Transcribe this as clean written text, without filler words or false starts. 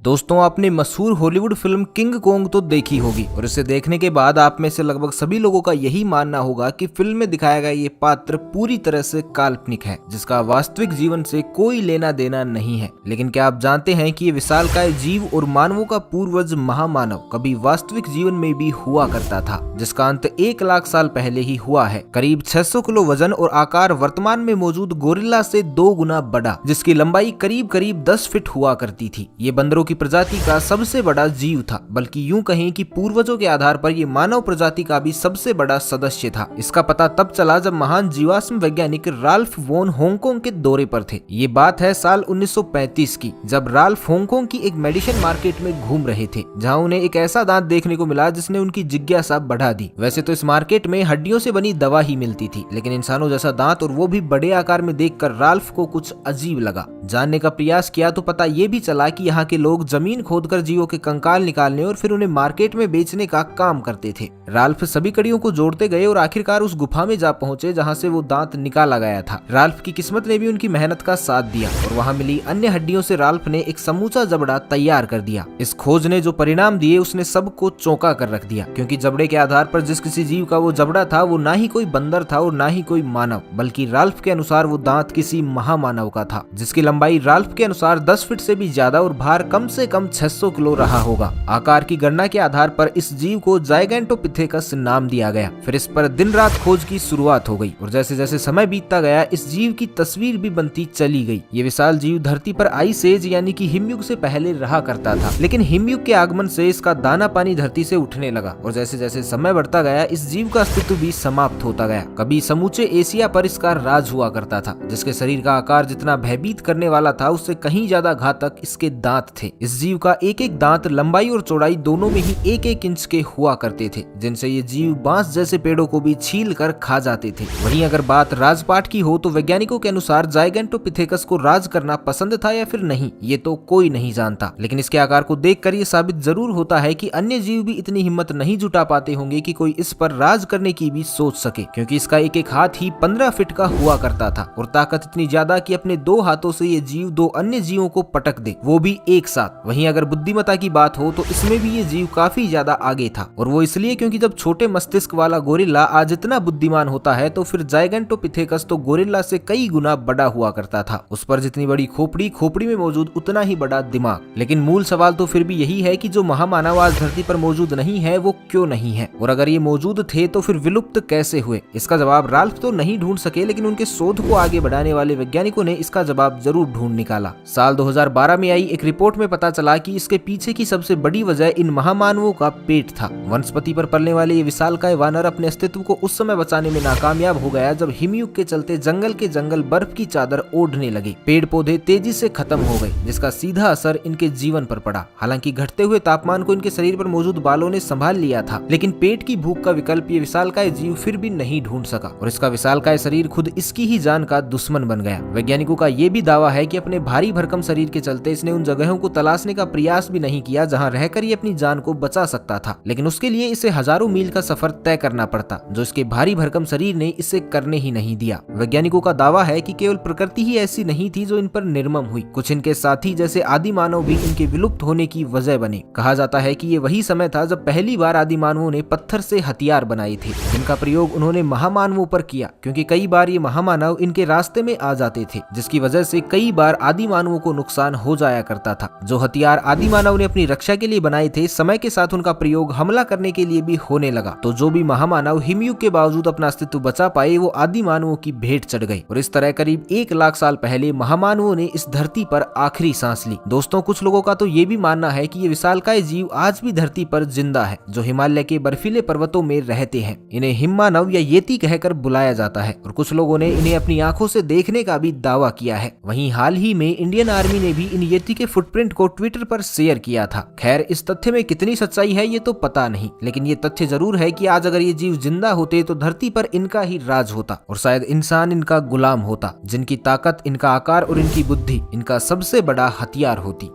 दोस्तों, आपने मशहूर हॉलीवुड फिल्म किंग कॉन्ग तो देखी होगी और इसे देखने के बाद आप में से लगभग सभी लोगों का यही मानना होगा कि फिल्म में दिखाया गया ये पात्र पूरी तरह से काल्पनिक है, जिसका वास्तविक जीवन से कोई लेना देना नहीं है। लेकिन क्या आप जानते हैं कि ये विशालकाय जीव और मानवों का पूर्वज महामानव कभी वास्तविक जीवन में भी हुआ करता था, जिसका अंत 1 लाख साल पहले ही हुआ है। करीब 600 किलो वजन और आकार वर्तमान में मौजूद गोरिल्ला से 2 गुना बड़ा, जिसकी लंबाई करीब करीब 10 फीट हुआ करती थी। ये बंदरों की प्रजाति का सबसे बड़ा जीव था, बल्कि यूं कहें कि पूर्वजों के आधार पर ये मानव प्रजाति का भी सबसे बड़ा सदस्य था। इसका पता तब चला जब महान जीवाश्म वैज्ञानिक राल्फ वॉन हांगकांग के दौरे पर थे। ये बात है साल 1935 की, जब राल्फ हांगकांग की एक मेडिसिन मार्केट में घूम रहे थे, जहां उन्हें एक ऐसा दांत देखने को मिला जिसने उनकी जिज्ञासा बढ़ा दी। वैसे तो इस मार्केट में हड्डियों से बनी दवा ही मिलती थी, लेकिन इंसानों जैसा दांत और वो भी बड़े आकार में देखकर राल्फ को कुछ अजीब लगा। जानने का प्रयास किया तो पता ये भी चला कि यहाँ के लोग जमीन खोदकर जीवों के कंकाल निकालने और फिर उन्हें मार्केट में बेचने का काम करते थे। राल्फ सभी कड़ियों को जोड़ते गए और आखिरकार उस गुफा में जा पहुंचे जहां से वो दांत निकाला गया था। राल्फ की किस्मत ने भी उनकी मेहनत का साथ दिया और वहां मिली अन्य हड्डियों से राल्फ ने एक समूचा जबड़ा तैयार कर दिया। इस खोज ने जो परिणाम दिए उसने सबको चौंका कर रख दिया, क्योंकि जबड़े के आधार पर जिस किसी जीव का वो जबड़ा था वो ना ही कोई बंदर था और ना ही कोई मानव, बल्कि राल्फ के अनुसार वो दांत किसी महामानव का था, जिसकी लंबाई राल्फ के अनुसार 10 फीट से भी ज्यादा और भार कम से कम 600 किलो रहा होगा। आकार की गणना के आधार पर इस जीव को जाइगेंटोपिथेकस नाम दिया गया। फिर इस पर दिन रात खोज की शुरुआत हो गई और जैसे जैसे समय बीतता गया इस जीव की तस्वीर भी बनती चली गई। ये विशाल जीव धरती पर आइस एज यानी कि हिमयुग से पहले रहा करता था, लेकिन हिमयुग के आगमन से इसका दाना पानी धरती से उठने लगा और जैसे जैसे समय बढ़ता गया इस जीव का अस्तित्व भी समाप्त होता गया। कभी समूचे एशिया पर इसका राज हुआ करता था, जिसके शरीर का आकार जितना भयभीत करने वाला था उससे कहीं ज्यादा घातक इसके दांत थे। इस जीव का एक एक दांत लंबाई और चौड़ाई दोनों में ही 1-1 इंच के हुआ करते थे, जिनसे ये जीव बांस जैसे पेड़ों को भी छील कर खा जाते थे। वहीं अगर बात राजपाट की हो तो वैज्ञानिकों के अनुसार जाइगेंटोपिथेकस को राज करना पसंद था या फिर नहीं, ये तो कोई नहीं जानता। लेकिन इसके आकार को देखकर ये साबित जरूर होता है कि अन्य जीव भी इतनी हिम्मत नहीं जुटा पाते होंगे कि कोई इस पर राज करने की भी सोच सके, क्योंकि इसका एक एक हाथ ही 15 फीट का हुआ करता था और ताकत इतनी ज्यादा कि अपने 2 हाथों से ये जीव 2 अन्य जीवों को पटक दे, वो भी एक साथ। वहीं अगर बुद्धिमत्ता की बात हो तो इसमें भी ये जीव काफी ज्यादा आगे था, और वो इसलिए क्योंकि जब छोटे मस्तिष्क वाला गोरिल्ला आज इतना बुद्धिमान होता है तो फिर जाइगेंटोपिथेकस तो गोरिल्ला से कई गुना बड़ा हुआ करता था। उस पर जितनी बड़ी खोपड़ी में मौजूद उतना ही बड़ा दिमाग। लेकिन मूल सवाल तो फिर भी यही है कि जो महामानव आज धरती पर मौजूद नहीं है वो क्यों नहीं है, और अगर ये मौजूद थे तो फिर विलुप्त कैसे हुए? इसका जवाब राल्फ तो नहीं ढूंढ सके, लेकिन उनके शोध को आगे बढ़ाने वाले वैज्ञानिकों ने इसका जवाब जरूर ढूंढ निकाला। साल 2012 में आई एक रिपोर्ट में पता चला कि इसके पीछे की सबसे बड़ी वजह इन महामानवों का पेट था। वनस्पति पर पलने वाले ये विशालकाय वानर अपने अस्तित्व को उस समय बचाने में नाकामयाब हो गया जब हिमयुग के चलते जंगल के जंगल बर्फ की चादर ओढ़ने लगे। पेड़ पौधे तेजी से खत्म हो गए, जिसका सीधा असर इनके जीवन पर पड़ा। हालांकि घटते हुए तापमान को इनके शरीर पर मौजूद बालों ने संभाल लिया था, लेकिन पेट की भूख का विकल्प ये विशालकाय जीव फिर भी नहीं ढूंढ सका और इसका विशालकाय शरीर खुद इसकी ही जान का दुश्मन बन गया। वैज्ञानिकों का ये भी दावा है कि अपने भारी भरकम शरीर के चलते इसने उन जगहों को तलाशने का प्रयास भी नहीं किया जहां रहकर ये अपनी जान को बचा सकता था, लेकिन उसके लिए इसे हजारों मील का सफर तय करना पड़ता, जो इसके भारी भरकम शरीर ने इसे करने ही नहीं दिया। वैज्ञानिकों का दावा है कि केवल प्रकृति ही ऐसी नहीं थी जो इन पर निर्मम हुई, कुछ इनके साथी जैसे आदि मानव भी इनके विलुप्त होने की वजह बने। कहा जाता है कि ये वही समय था जब पहली बार आदि मानवों ने पत्थर से हथियार बनाए थे, जिनका प्रयोग उन्होंने महामानवों पर किया, क्योंकि कई बार ये महामानव इनके रास्ते में आ जाते थे, जिसकी वजह से कई बार आदि मानवों को नुकसान हो जाया करता था। जो हथियार आदि मानव ने अपनी रक्षा के लिए बनाए थे, समय के साथ उनका प्रयोग हमला करने के लिए भी होने लगा, तो जो भी महामानव हिमयुग के बावजूद अपना अस्तित्व बचा पाए वो आदि मानवों की भेंट चढ़ गए और इस तरह करीब 1 लाख साल पहले महामानवों ने इस धरती पर आखिरी सांस ली। दोस्तों, कुछ लोगों का तो ये भी मानना है कि ये विशालकाय जीव आज भी धरती पर जिंदा है, जो हिमालय के बर्फीले पर्वतों में रहते हैं। इन्हें हिममानव या येती कहकर बुलाया जाता है और कुछ लोगों ने इन्हें अपनी आंखों से देखने का भी दावा किया है। वहीं हाल ही में इंडियन आर्मी ने भी इन येती के फुटप्रिंट को ट्विटर पर शेयर किया था। खैर, इस तथ्य में कितनी सच्चाई है ये तो पता नहीं, लेकिन ये तथ्य जरूर है कि आज अगर ये जीव जिंदा होते तो धरती पर इनका ही राज होता और शायद इंसान इनका गुलाम होता, जिनकी ताकत, इनका आकार और इनकी बुद्धि इनका सबसे बड़ा हथियार होती।